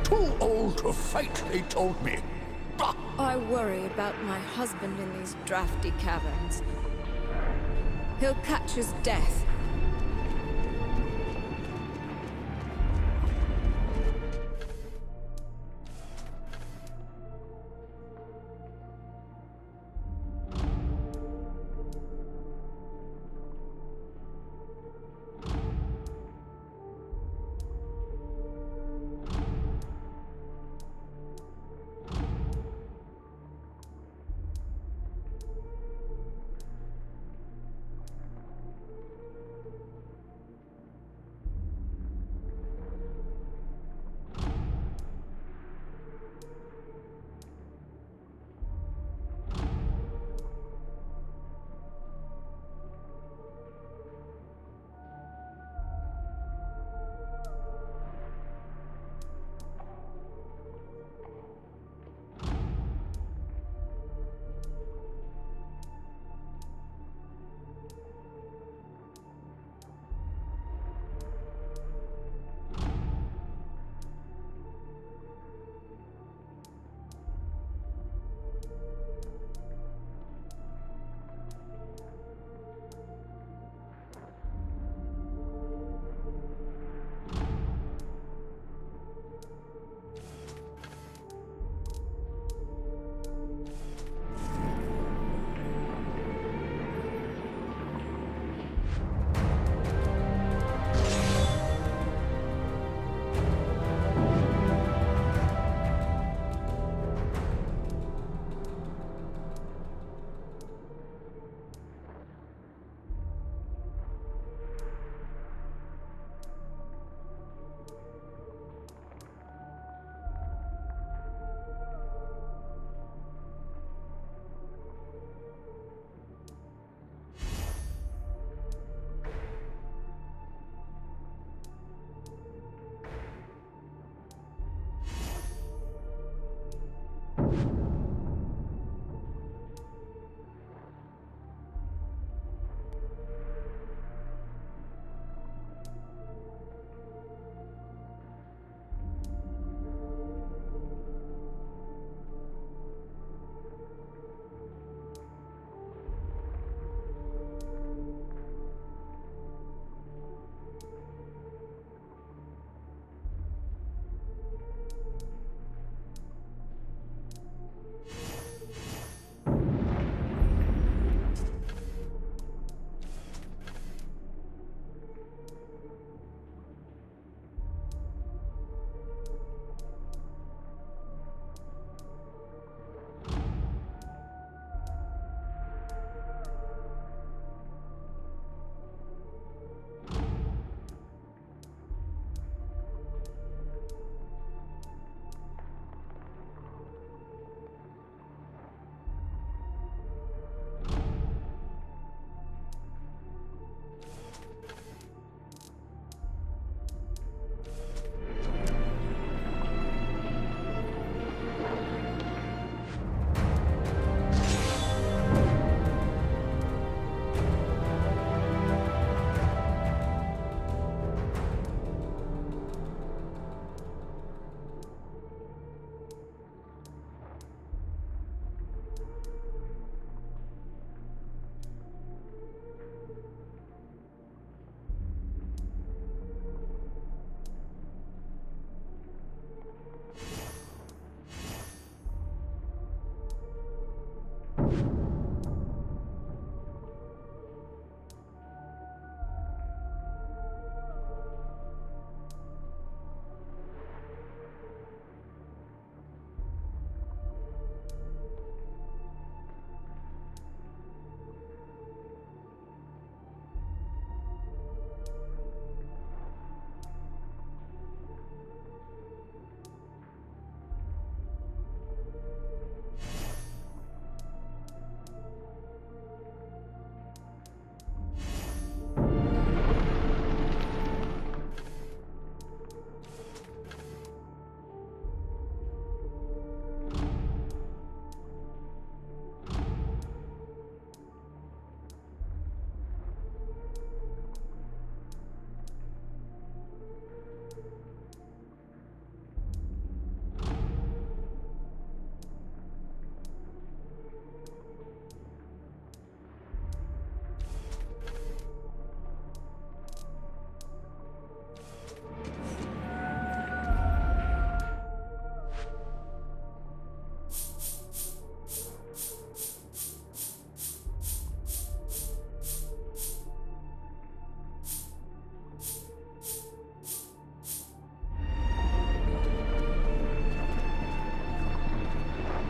Too old to fight, they told me. Ah! I worry about my husband in these drafty caverns. He'll catch his death.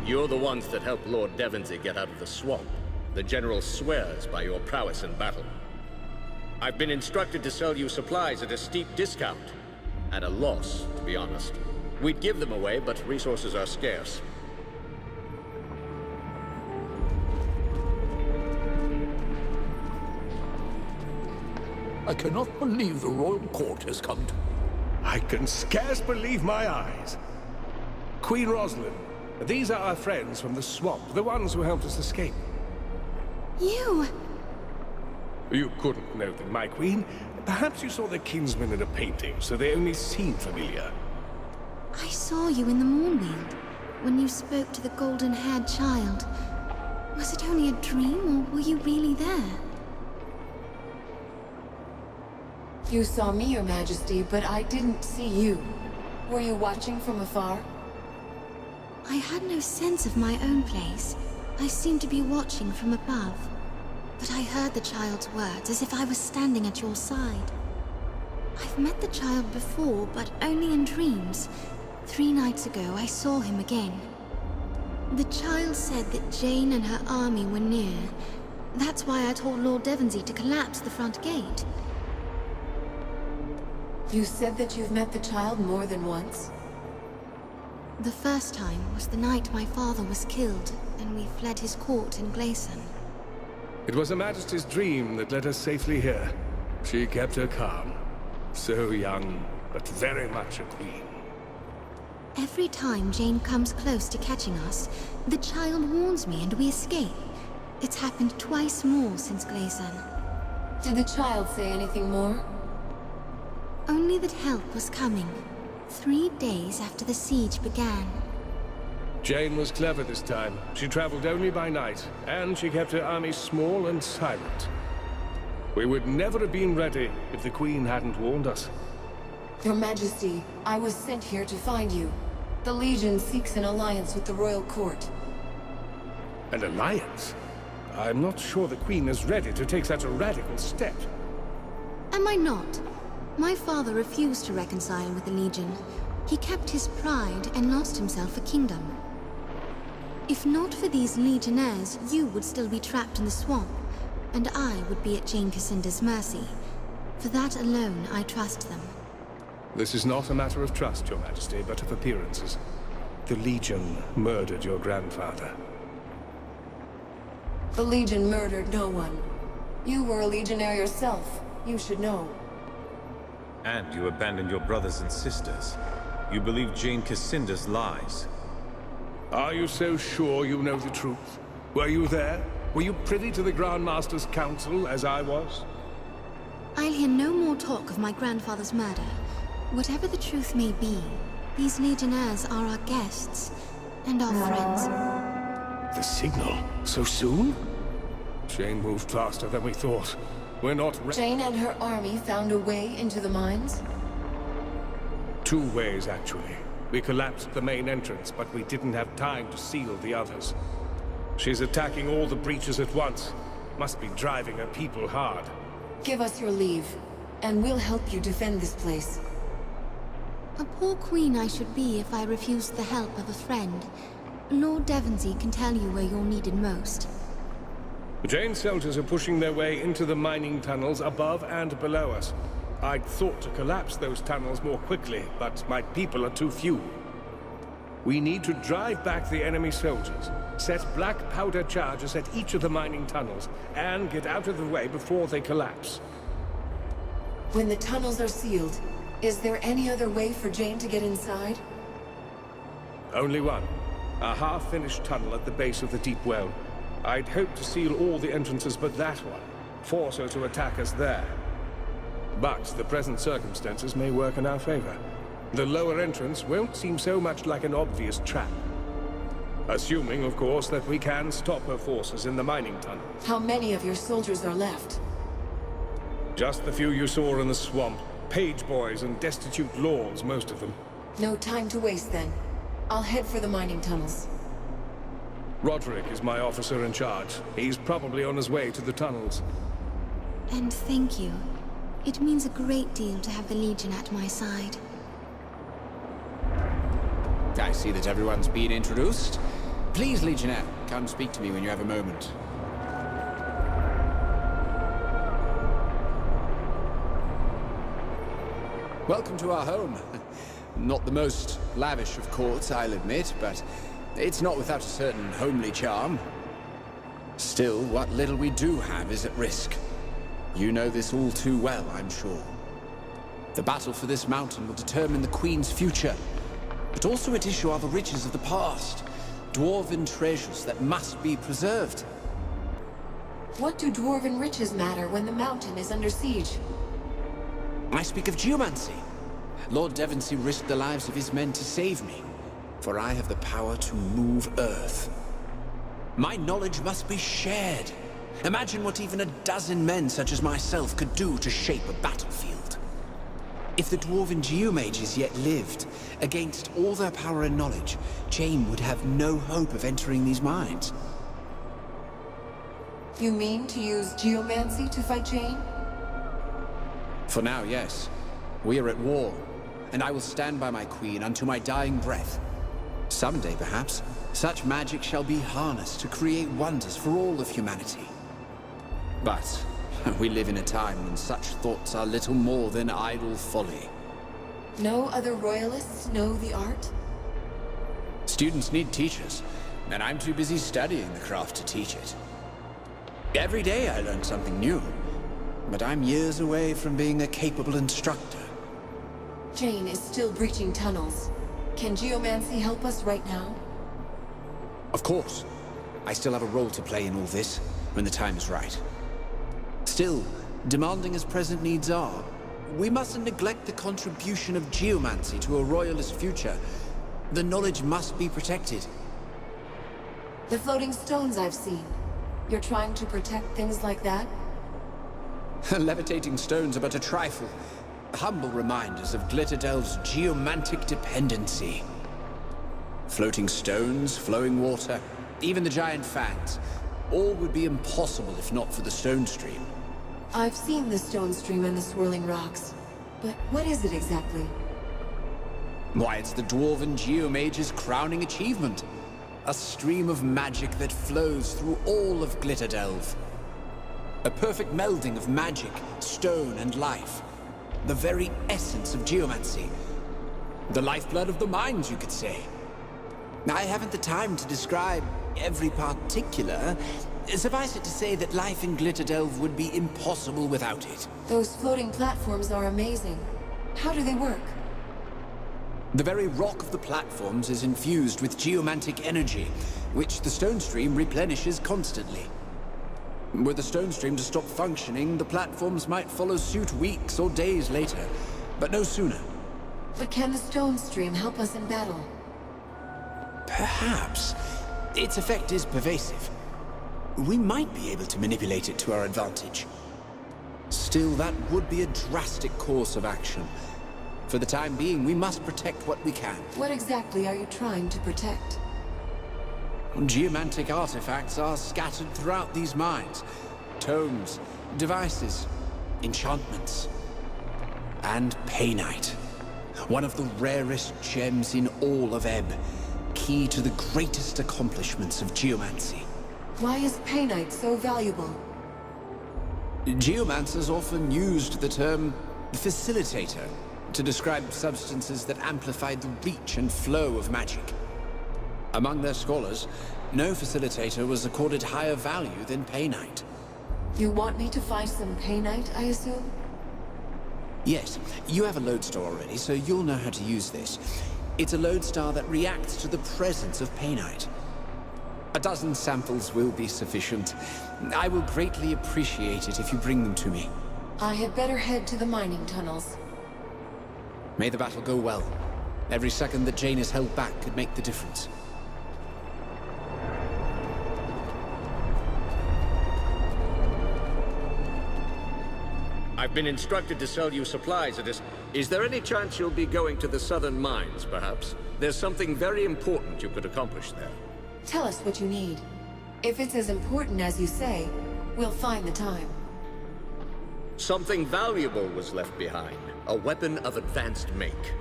You're the ones that helped Lord Devonsey get out of the swamp. The General swears by your prowess in battle. I've been instructed to sell you supplies at a steep discount. At a loss, to be honest. We'd give them away, but resources are scarce. I cannot believe the royal court has come to... I can scarce believe my eyes. Queen Rosalind, these are our friends from the swamp, the ones who helped us escape. You! You couldn't know them, my queen. Perhaps you saw their kinsmen in a painting, so they only seem familiar. I saw you in the Moonweald, when you spoke to the golden-haired child. Was it only a dream, or were you really there? You saw me, Your Majesty, but I didn't see you. Were you watching from afar? I had no sense of my own place. I seemed to be watching from above. But I heard the child's words as if I was standing at your side. I've met the child before, but only in dreams. 3 nights ago, I saw him again. The child said that Jane and her army were near. That's why I told Lord Devonsey to collapse the front gate. You said that you've met the child more than once? The first time was the night my father was killed, and we fled his court in Glayson. It was Her Majesty's dream that led us safely here. She kept her calm. So young, but very much a queen. Every time Jane comes close to catching us, the child warns me and we escape. It's happened twice more since Glayson. Did the child say anything more? Only that help was coming. 3 days after the siege began. Jane was clever this time. She traveled only by night, and she kept her army small and silent. We would never have been ready if the Queen hadn't warned us. Your Majesty, I was sent here to find you. The Legion seeks an alliance with the royal court. An alliance? I'm not sure the Queen is ready to take such a radical step. Am I not? My father refused to reconcile with the Legion. He kept his pride and lost himself a kingdom. If not for these Legionnaires, you would still be trapped in the swamp, and I would be at Jane Cassinda's mercy. For that alone, I trust them. This is not a matter of trust, Your Majesty, but of appearances. The Legion murdered your grandfather. The Legion murdered no one. You were a Legionnaire yourself. You should know. And you abandoned your brothers and sisters. You believe Jane Cassinda's lies. Are you so sure you know the truth? Were you there? Were you privy to the Grand Master's council, as I was? I'll hear no more talk of my grandfather's murder. Whatever the truth may be, these Legionnaires are our guests, and our friends. The signal? So soon? Jane moved faster than we thought. We're not Jane and her army found a way into the mines? 2 ways, actually. We collapsed the main entrance, but we didn't have time to seal the others. She's attacking all the breaches at once. Must be driving her people hard. Give us your leave, and we'll help you defend this place. A poor queen I should be if I refused the help of a friend. Lord Devonsey can tell you where you're needed most. Jane's soldiers are pushing their way into the mining tunnels above and below us. I'd thought to collapse those tunnels more quickly, but my people are too few. We need to drive back the enemy soldiers, set black powder charges at each of the mining tunnels, and get out of the way before they collapse. When the tunnels are sealed, is there any other way for Jane to get inside? Only one. A half-finished tunnel at the base of the deep well. I'd hoped to seal all the entrances but that one, force her to attack us there. But the present circumstances may work in our favor. The lower entrance won't seem so much like an obvious trap. Assuming, of course, that we can stop her forces in the mining tunnel. How many of your soldiers are left? Just the few you saw in the swamp. Page boys and destitute lords, most of them. No time to waste then. I'll head for the mining tunnels. Roderick is my officer in charge. He's probably on his way to the tunnels. And thank you. It means a great deal to have the Legion at my side. I see that everyone's been introduced. Please, Legionnaire, come speak to me when you have a moment. Welcome to our home. Not the most lavish of courts, I'll admit, but it's not without a certain homely charm. Still, what little we do have is at risk. You know this all too well, I'm sure. The battle for this mountain will determine the Queen's future, but also at issue are the riches of the past, dwarven treasures that must be preserved. What do dwarven riches matter when the mountain is under siege? I speak of geomancy. Lord Devonsey risked the lives of his men to save me, for I have the power to move Earth. My knowledge must be shared. Imagine what even a dozen men such as myself could do to shape a battlefield. If the dwarven geomages yet lived, against all their power and knowledge, Jane would have no hope of entering these mines. You mean to use geomancy to fight Jane? For now, yes. We are at war, and I will stand by my queen until my dying breath. Someday, perhaps, such magic shall be harnessed to create wonders for all of humanity. But we live in a time when such thoughts are little more than idle folly. No other royalists know the art? Students need teachers, and I'm too busy studying the craft to teach it. Every day I learn something new, but I'm years away from being a capable instructor. Jane is still breaching tunnels. Can geomancy help us right now? Of course. I still have a role to play in all this, when the time is right. Still, demanding as present needs are, we mustn't neglect the contribution of geomancy to a royalist future. The knowledge must be protected. The floating stones I've seen. You're trying to protect things like that? Levitating stones are but a trifle. Humble reminders of Glitterdelve's geomantic dependency. Floating stones, flowing water, even the giant fans. All would be impossible if not for the stone stream. I've seen the stone stream and the swirling rocks. But what is it exactly? Why, it's the dwarven geomage's crowning achievement. A stream of magic that flows through all of Glitterdelve. A perfect melding of magic, stone, and life. The very essence of geomancy. The lifeblood of the mines, you could say. I haven't the time to describe every particular. Suffice it to say that life in Glitterdelve would be impossible without it. Those floating platforms are amazing. How do they work? The very rock of the platforms is infused with geomantic energy, which the stone stream replenishes constantly. Were the stone stream to stop functioning, the platforms might follow suit weeks or days later, but no sooner. But can the stone stream help us in battle? Perhaps. Its effect is pervasive. We might be able to manipulate it to our advantage. Still, that would be a drastic course of action. For the time being, we must protect what we can. What exactly are you trying to protect? Geomantic artifacts are scattered throughout these mines. Tomes, devices, enchantments. And painite. One of the rarest gems in all of Ebb. Key to the greatest accomplishments of geomancy. Why is painite so valuable? Geomancers often used the term facilitator to describe substances that amplify the reach and flow of magic. Among their scholars, no facilitator was accorded higher value than painite. You want me to find some painite, I assume? Yes, you have a lodestar already, so you'll know how to use this. It's a lodestar that reacts to the presence of painite. A dozen samples will be sufficient. I will greatly appreciate it if you bring them to me. I had better head to the mining tunnels. May the battle go well. Every second that Jane is held back could make the difference. I've been instructed to sell you supplies at this. Is there any chance you'll be going to the southern mines, perhaps? There's something very important you could accomplish there. Tell us what you need. If it's as important as you say, we'll find the time. Something valuable was left behind. A weapon of advanced make.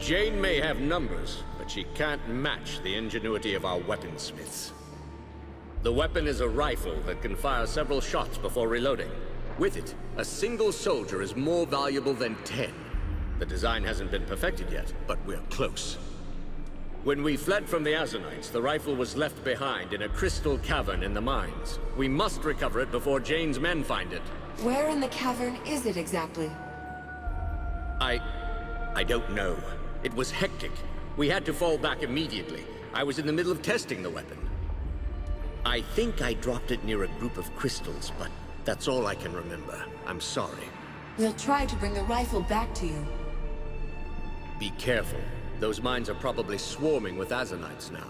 Jane may have numbers, but she can't match the ingenuity of our weaponsmiths. The weapon is a rifle that can fire several shots before reloading. With it, a single soldier is more valuable than 10. The design hasn't been perfected yet, but we're close. When we fled from the Azanites, the rifle was left behind in a crystal cavern in the mines. We must recover it before Jane's men find it. Where in the cavern is it exactly? I don't know. It was hectic. We had to fall back immediately. I was in the middle of testing the weapon. I think I dropped it near a group of crystals, but that's all I can remember. I'm sorry. We'll try to bring the rifle back to you. Be careful. Those mines are probably swarming with Azanites now.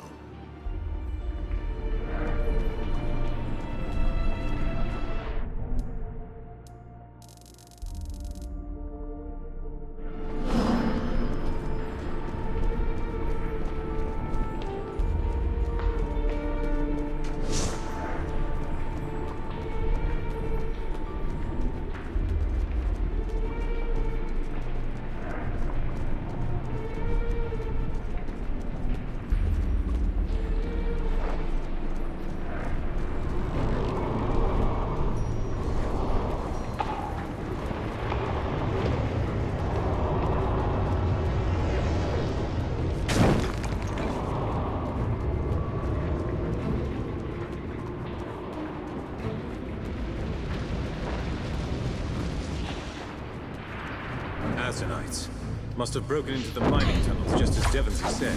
Azanites must have broken into the mining tunnels just as Devonsy said.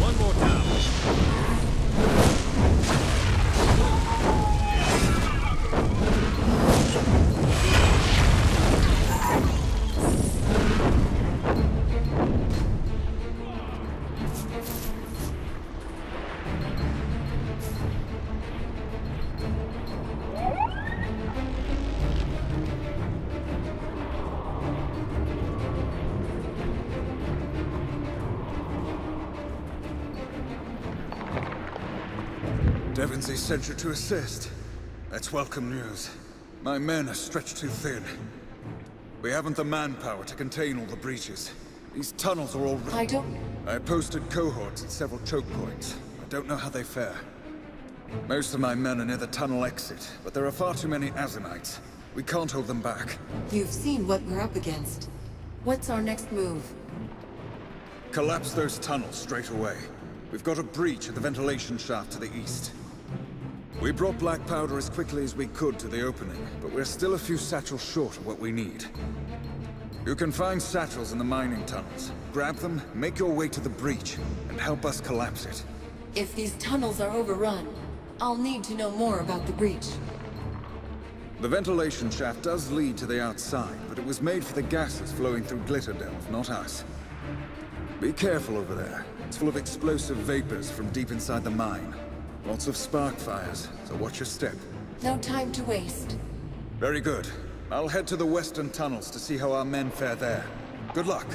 One more down. Devonsy sent you to assist. That's welcome news. My men are stretched too thin. We haven't the manpower to contain all the breaches. These tunnels are all... I posted cohorts at several choke points. I don't know how they fare. Most of my men are near the tunnel exit, but there are far too many Azanites. We can't hold them back. You've seen what we're up against. What's our next move? Collapse those tunnels straight away. We've got a breach at the ventilation shaft to the east. We brought black powder as quickly as we could to the opening, but we're still a few satchels short of what we need. You can find satchels in the mining tunnels. Grab them, make your way to the breach, and help us collapse it. If these tunnels are overrun, I'll need to know more about the breach. The ventilation shaft does lead to the outside, but it was made for the gases flowing through Glitterdelve, not us. Be careful over there. It's full of explosive vapors from deep inside the mine. Lots of spark fires, so watch your step. No time to waste. Very good. I'll head to the western tunnels to see how our men fare there. Good luck.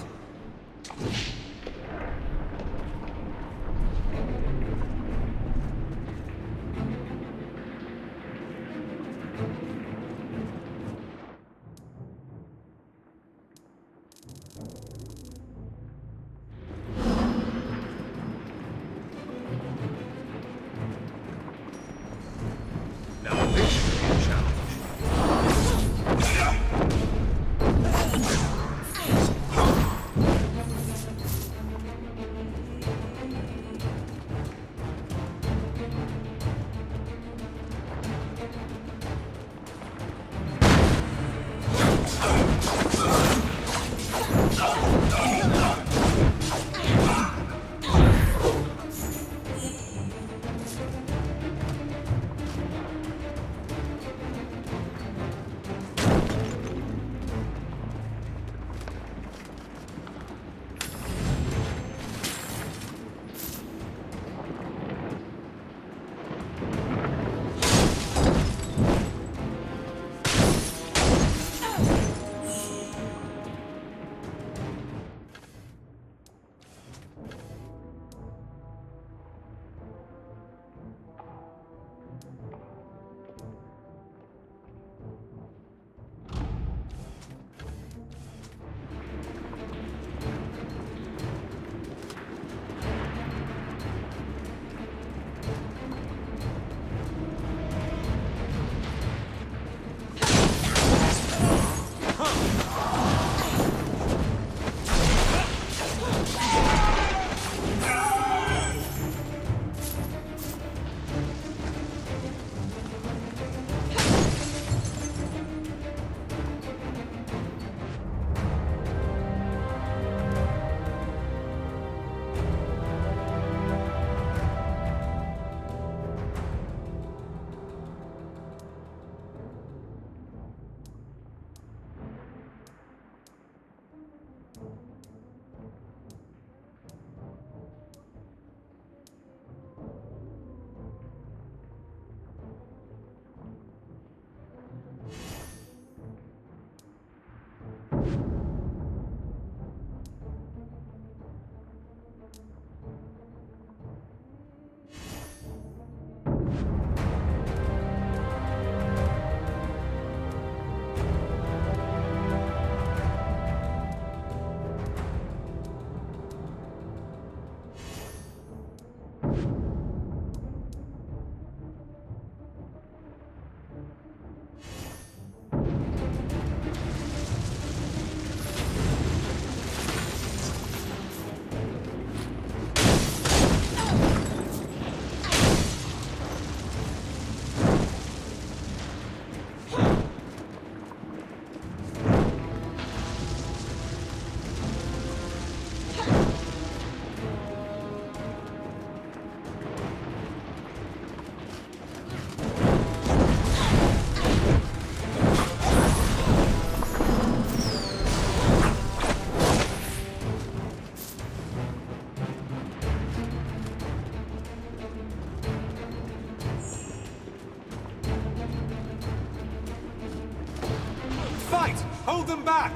Hold them back!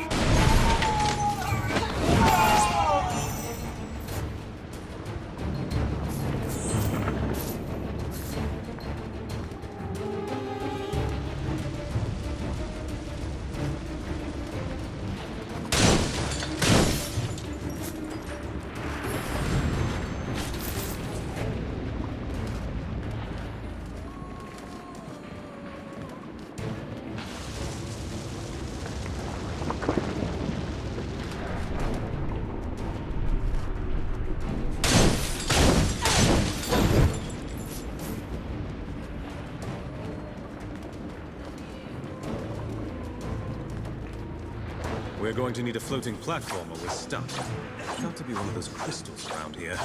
We're going to need a floating platform or we're stuck. Got to be one of those crystals around here.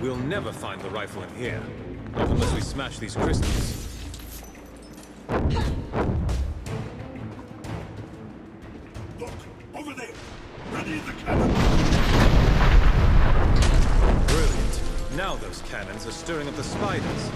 We'll never find the rifle in here. Not unless we smash these crystals. Look, over there! Ready the cannon! Brilliant. Now those cannons are stirring up the spiders.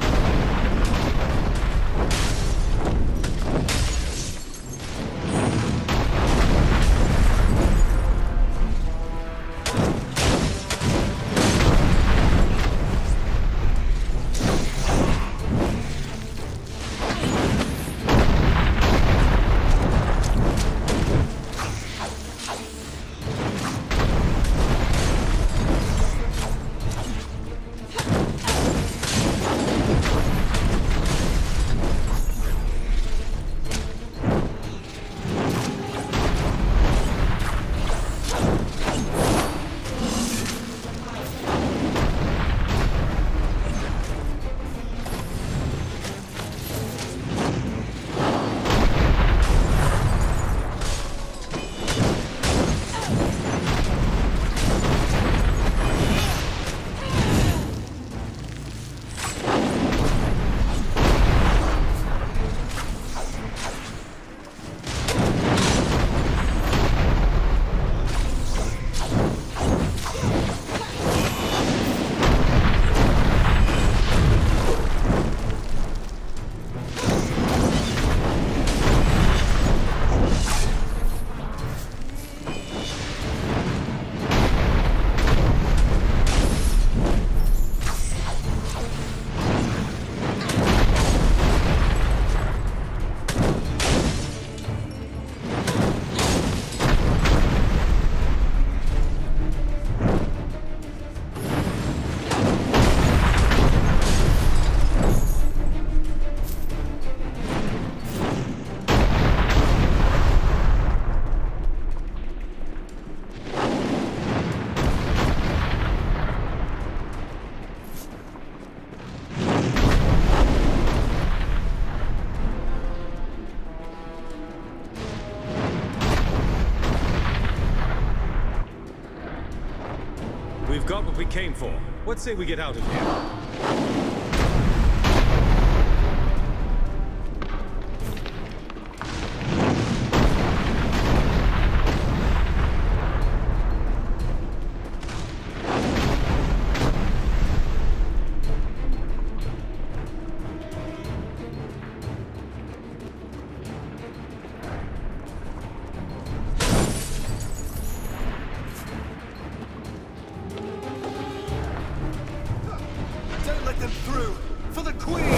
We've got what we came for. What say we get out of here? Don't let them through! For the Queen!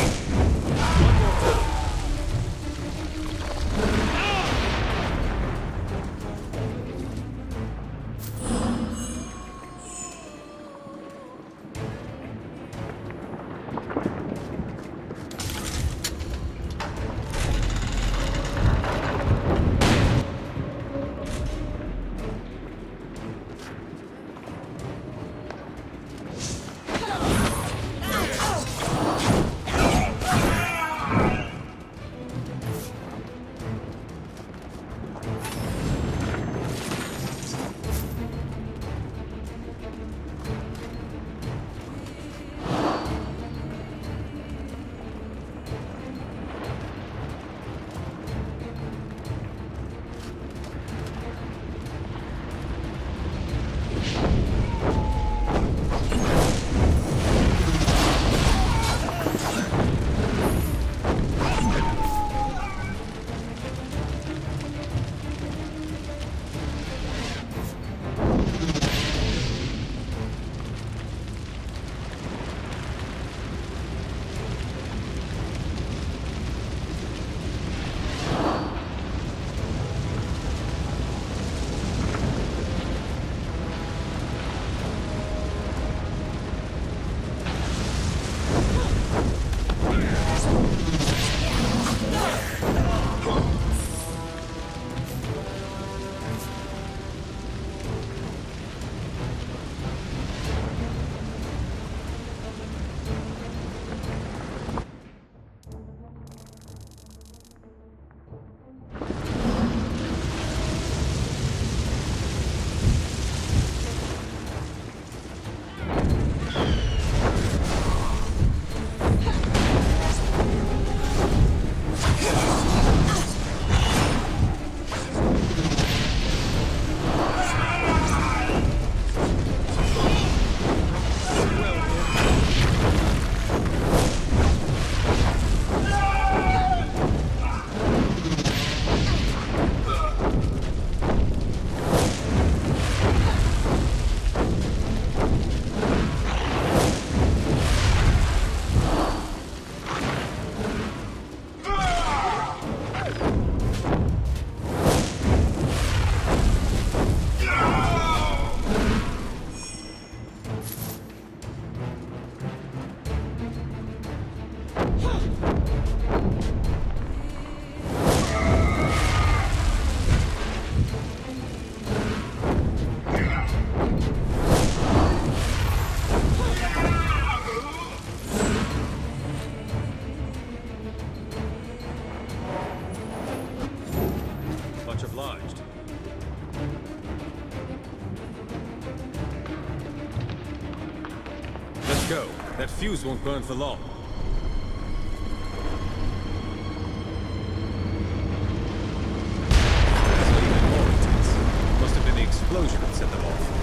go. That fuse won't burn for long. That's even more intense. Must have been the explosion that set them off.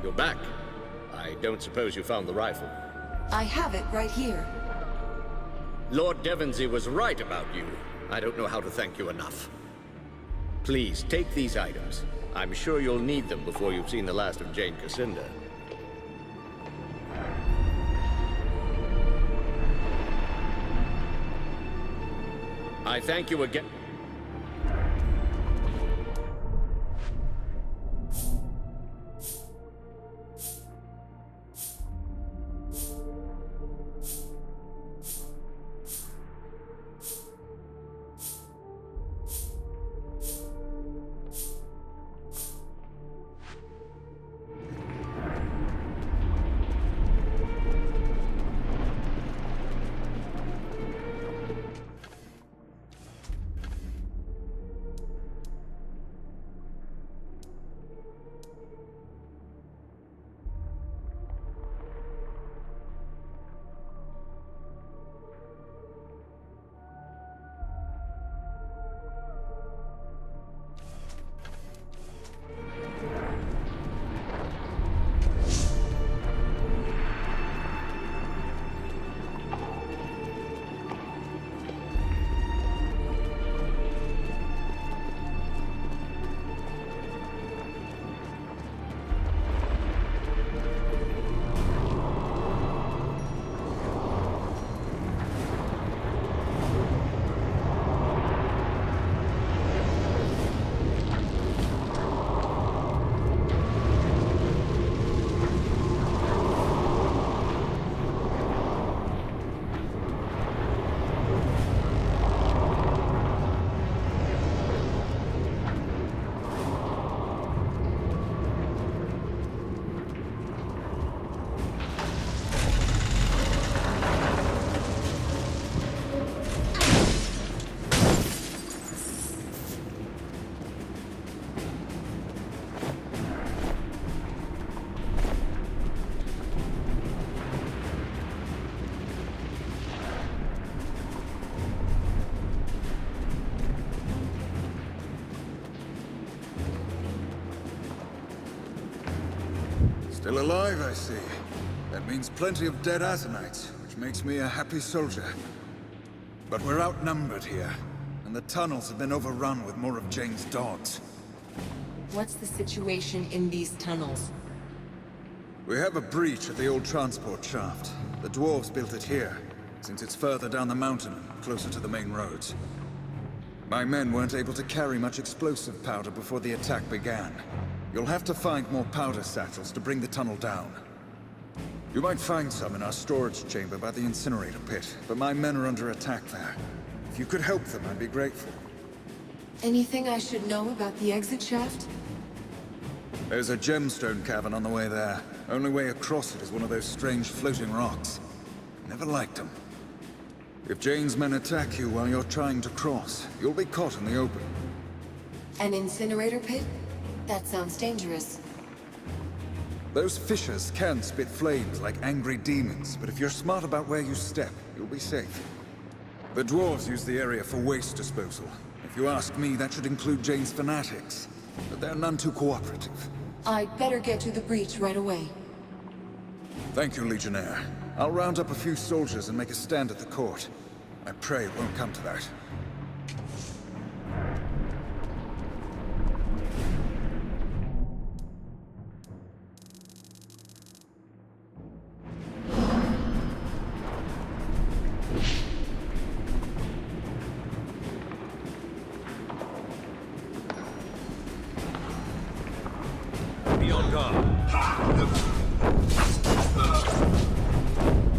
You're back. I don't suppose you found the rifle. I have it right here. Lord Devonsey was right about you. I don't know how to thank you enough. Please, take these items. I'm sure you'll need them before you've seen the last of Jane Cassinda. I thank you again. Still alive, I see. That means plenty of dead Azanites, which makes me a happy soldier. But we're outnumbered here, and the tunnels have been overrun with more of Jane's dogs. What's the situation in these tunnels? We have a breach at the old transport shaft. The dwarves built it here, since it's further down the mountain, closer to the main roads. My men weren't able to carry much explosive powder before the attack began. You'll have to find more powder satchels to bring the tunnel down. You might find some in our storage chamber by the incinerator pit, but my men are under attack there. If you could help them, I'd be grateful. Anything I should know about the exit shaft? There's a gemstone cavern on the way there. Only way across it is one of those strange floating rocks. Never liked them. If Jane's men attack you while you're trying to cross, you'll be caught in the open. An incinerator pit? That sounds dangerous. Those fissures can spit flames like angry demons, but if you're smart about where you step, you'll be safe. The dwarves use the area for waste disposal. If you ask me, that should include Jane's fanatics. But they're none too cooperative. I'd better get to the breach right away. Thank you, Legionnaire. I'll round up a few soldiers and make a stand at the court. I pray it won't come to that. Be on guard.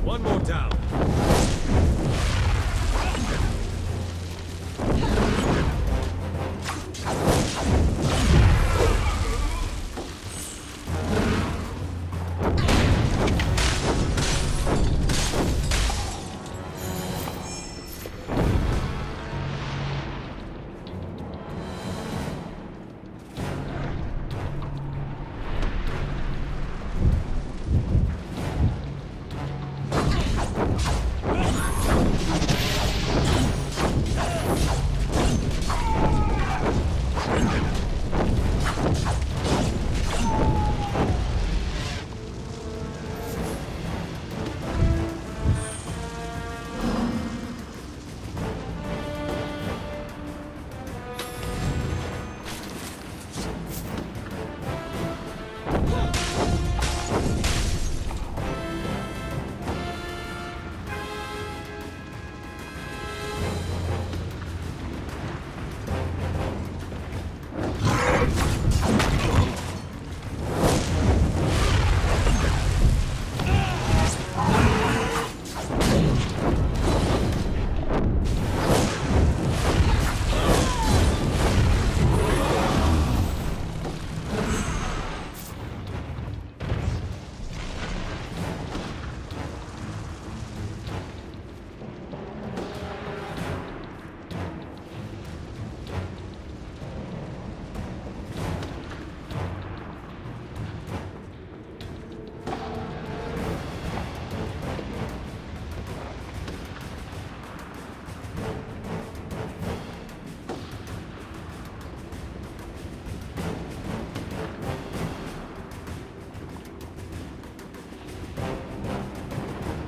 One more down.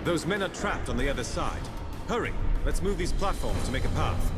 Those men are trapped on the other side. Hurry! Let's move these platforms to make a path.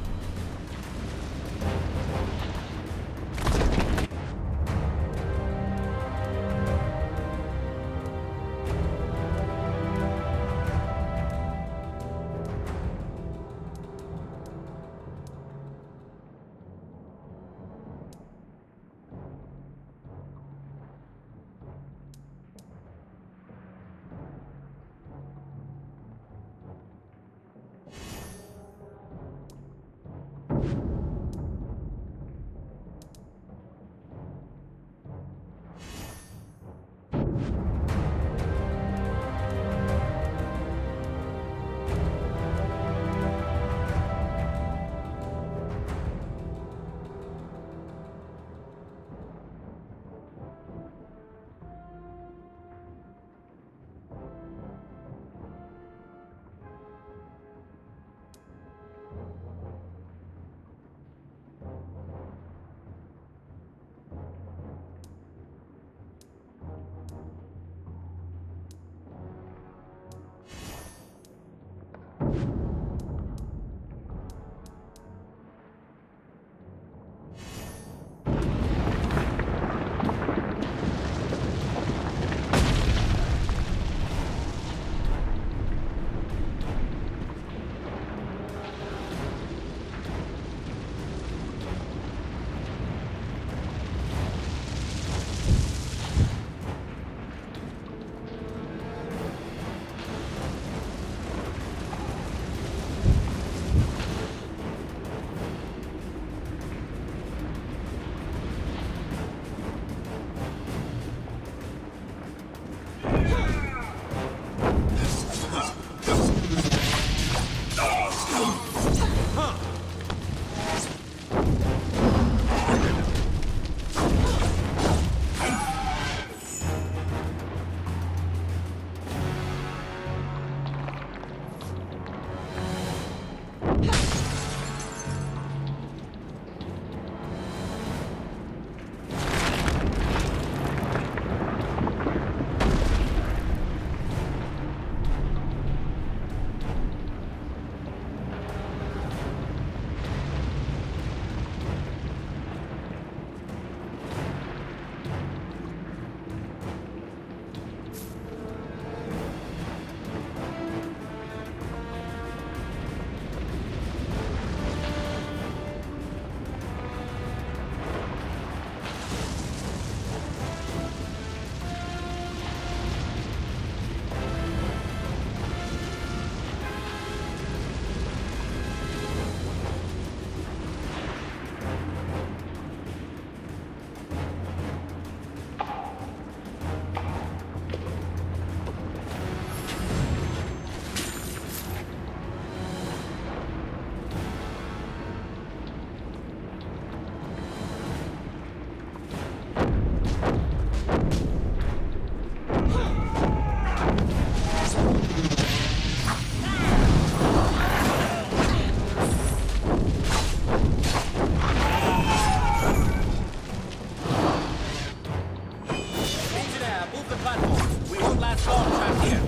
storm trap here.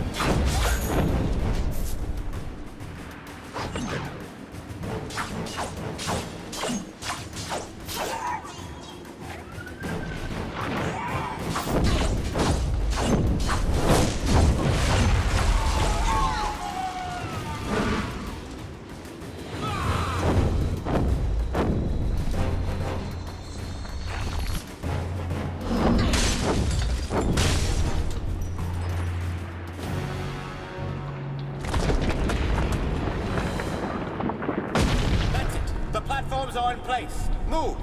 Platforms are in place. Move!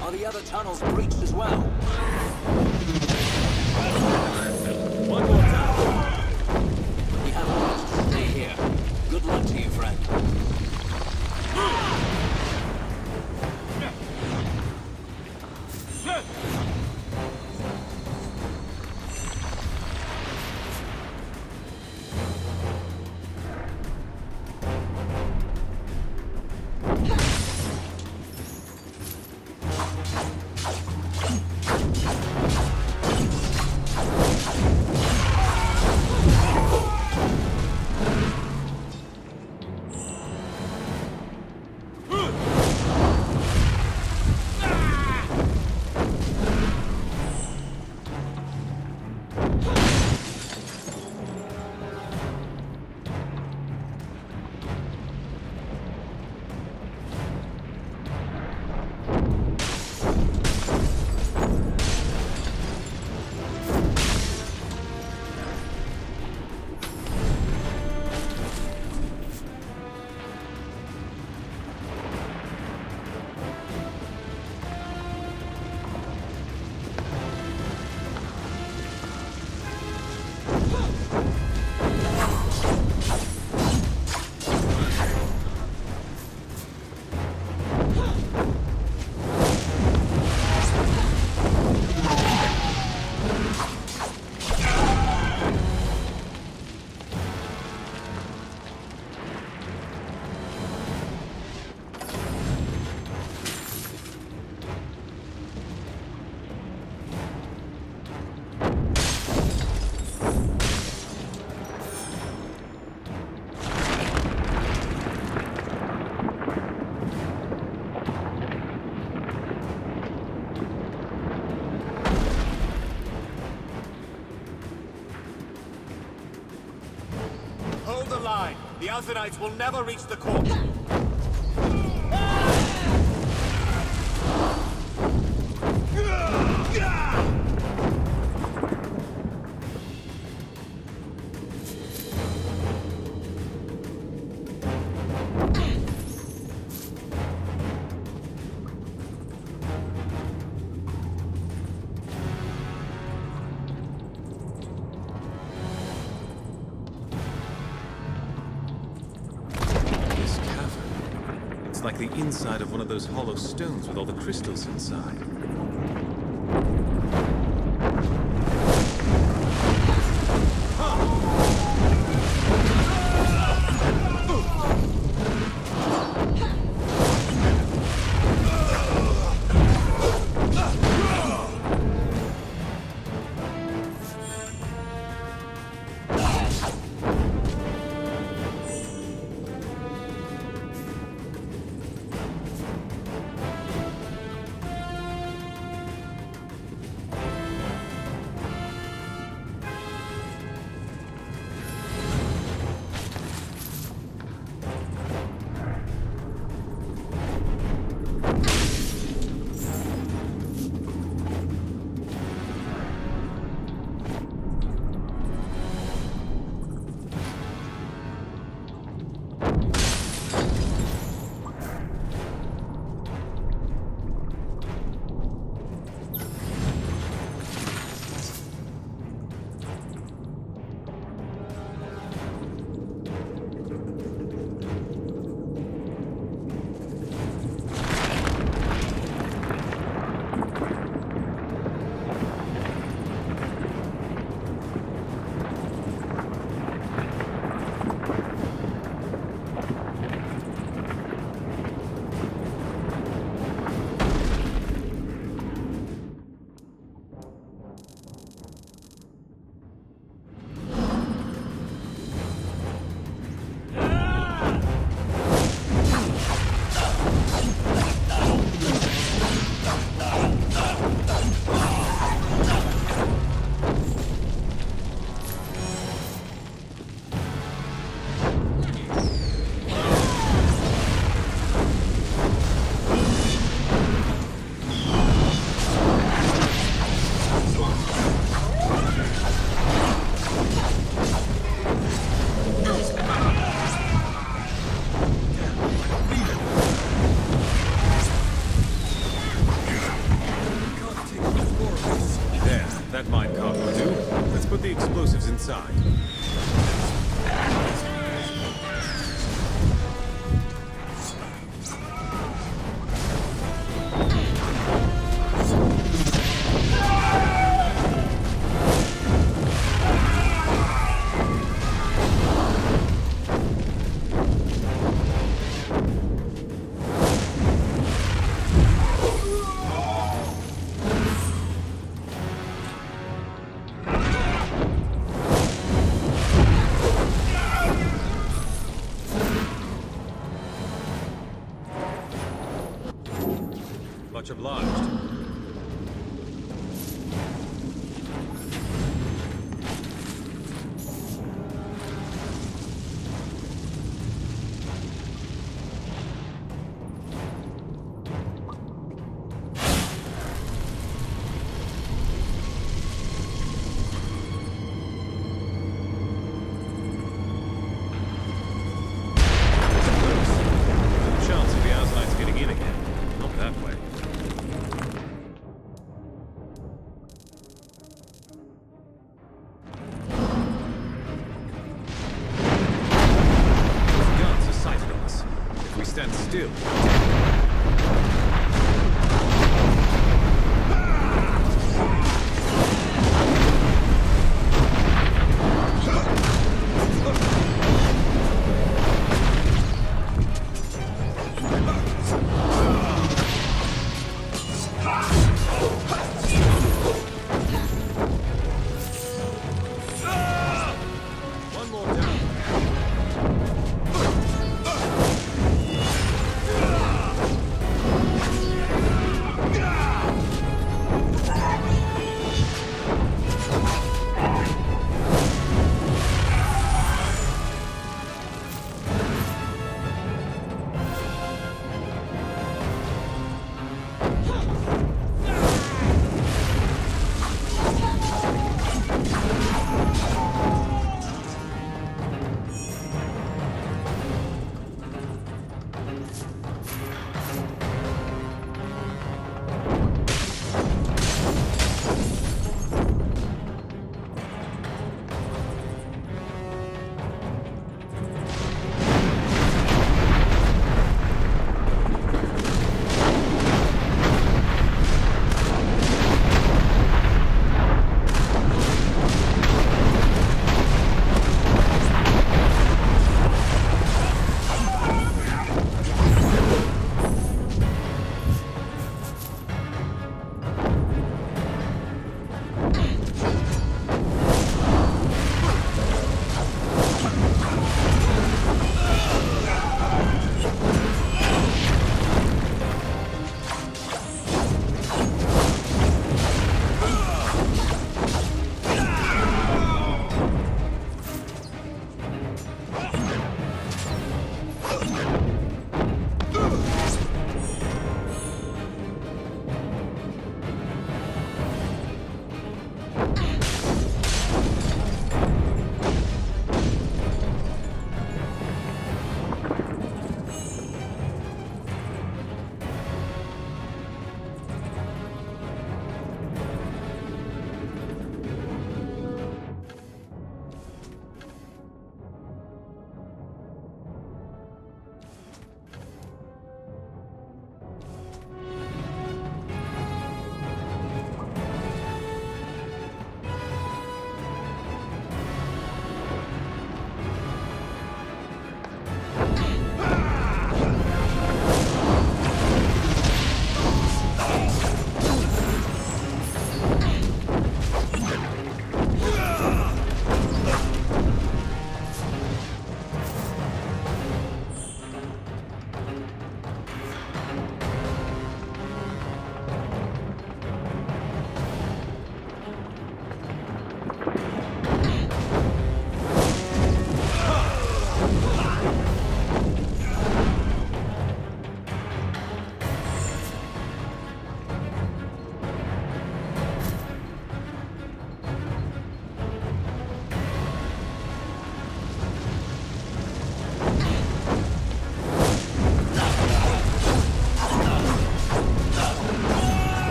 Are the other tunnels breached as well? One more time. We have orders to stay here. Good luck to you, friend. Hold the line. The Alzenites will never reach the core. It's like the inside of one of those hollow stones with all the crystals inside. explosives inside. Much obliged. Chance of the Outlines getting in again. Not that way. Guards are sighted on us. If we stand still... One more down.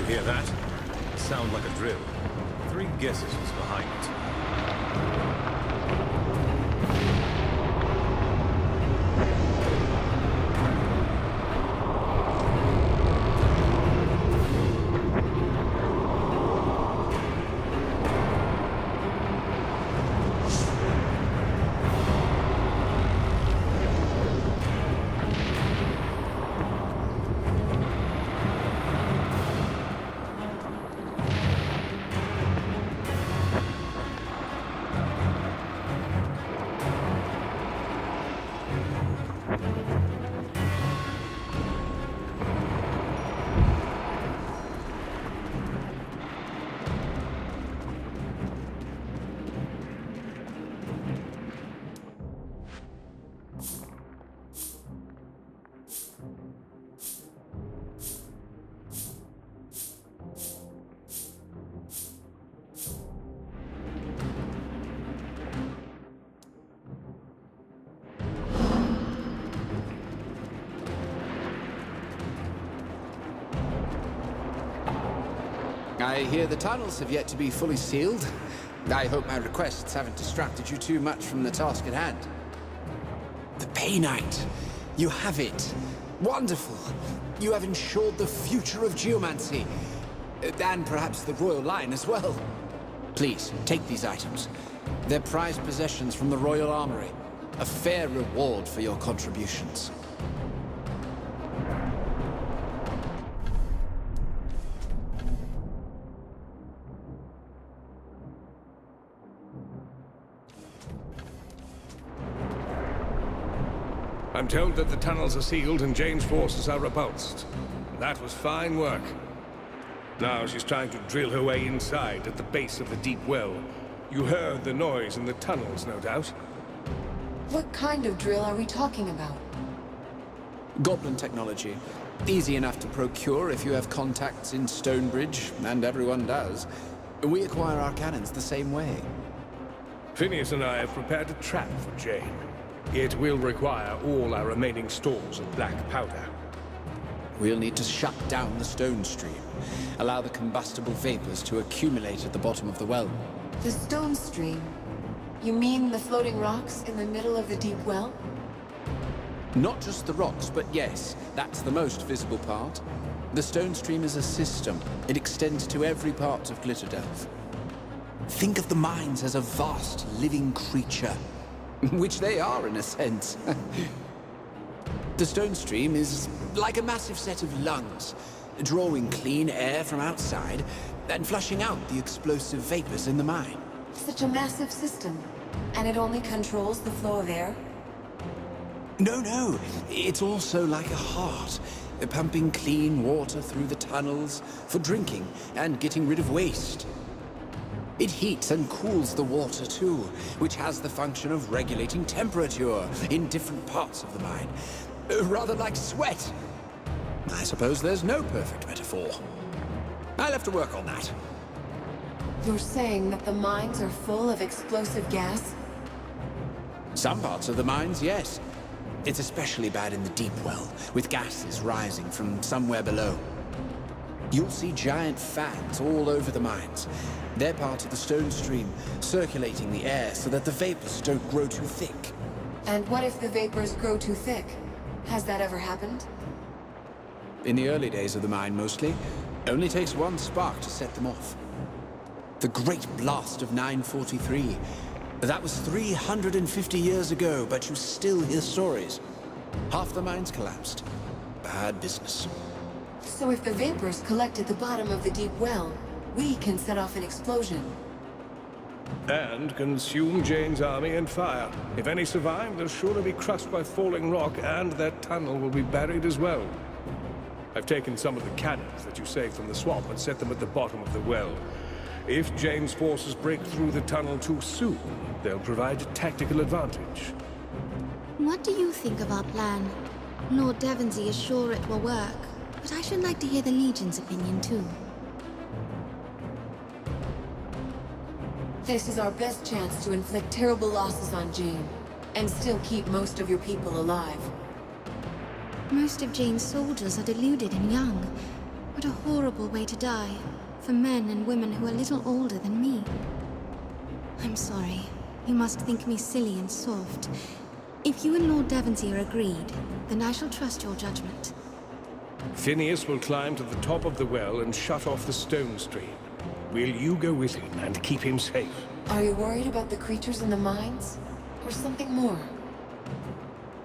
Hear that? Sound like a drill. 3 guesses was behind it. I hear the tunnels have yet to be fully sealed. I hope my requests haven't distracted you too much from the task at hand. The Painite. You have it. Wonderful. You have ensured the future of Geomancy. And perhaps the royal line as well. Please, take these items. They're prized possessions from the royal armory. A fair reward for your contributions. I'm told that the tunnels are sealed and Jane's forces are repulsed. That was fine work. Now she's trying to drill her way inside at the base of the deep well. You heard the noise in the tunnels, no doubt? What kind of drill are we talking about? Goblin technology. Easy enough to procure if you have contacts in Stonebridge, and everyone does. We acquire our cannons the same way. Phineas and I have prepared a trap for Jane. It will require all our remaining stores of black powder. We'll need to shut down the stone stream. Allow the combustible vapors to accumulate at the bottom of the well. The stone stream? You mean the floating rocks in the middle of the deep well? Not just the rocks, but yes, that's the most visible part. The stone stream is a system. It extends to every part of Glitterdelve. Think of the mines as a vast living creature. Which they are, in a sense. The stone stream is like a massive set of lungs, drawing clean air from outside and flushing out the explosive vapors in the mine. Such a massive system, and it only controls the flow of air? No. It's also like a heart, pumping clean water through the tunnels for drinking and getting rid of waste. It heats and cools the water too, which has the function of regulating temperature in different parts of the mine. Rather like sweat. I suppose there's no perfect metaphor. I'll have to work on that. You're saying that the mines are full of explosive gas? Some parts of the mines, yes. It's especially bad in the deep well, with gases rising from somewhere below. You'll see giant fans all over the mines. They're part of the stone stream, circulating the air so that the vapors don't grow too thick. And what if the vapors grow too thick? Has that ever happened? In the early days of the mine, mostly. Only takes one spark to set them off. The Great Blast of 943. That was 350 years ago, but you still hear stories. Half the mines collapsed. Bad business. So if the vapors collect at the bottom of the deep well, we can set off an explosion. And consume Jane's army and fire. If any survive, they'll surely be crushed by falling rock, and their tunnel will be buried as well. I've taken some of the cannons that you saved from the swamp and set them at the bottom of the well. If Jane's forces break through the tunnel too soon, they'll provide a tactical advantage. What do you think of our plan? Lord Devonsey is sure it will work, but I should like to hear the Legion's opinion too. This is our best chance to inflict terrible losses on Jane, and still keep most of your people alive. Most of Jane's soldiers are deluded and young. What a horrible way to die, for men and women who are little older than me. I'm sorry. You must think me silly and soft. If you and Lord Devonsey are agreed, then I shall trust your judgment. Phineas will climb to the top of the well and shut off the stone stream. Will you go with him and keep him safe? Are you worried about the creatures in the mines? Or something more?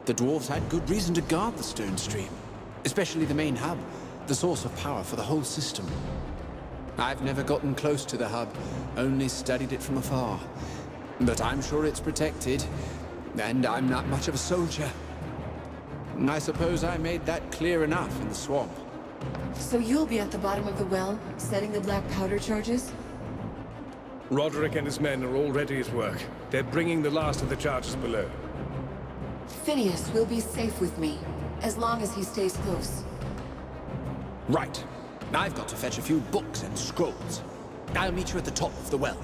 The dwarves had good reason to guard the stone stream, especially the main hub, the source of power for the whole system. I've never gotten close to the hub, only studied it from afar. But I'm sure it's protected, and I'm not much of a soldier. I suppose I made that clear enough in the swamp. So you'll be at the bottom of the well, setting the black powder charges? Roderick and his men are already at work. They're bringing the last of the charges below. Phineas will be safe with me, as long as he stays close. Right. I've got to fetch a few books and scrolls. I'll meet you at the top of the well.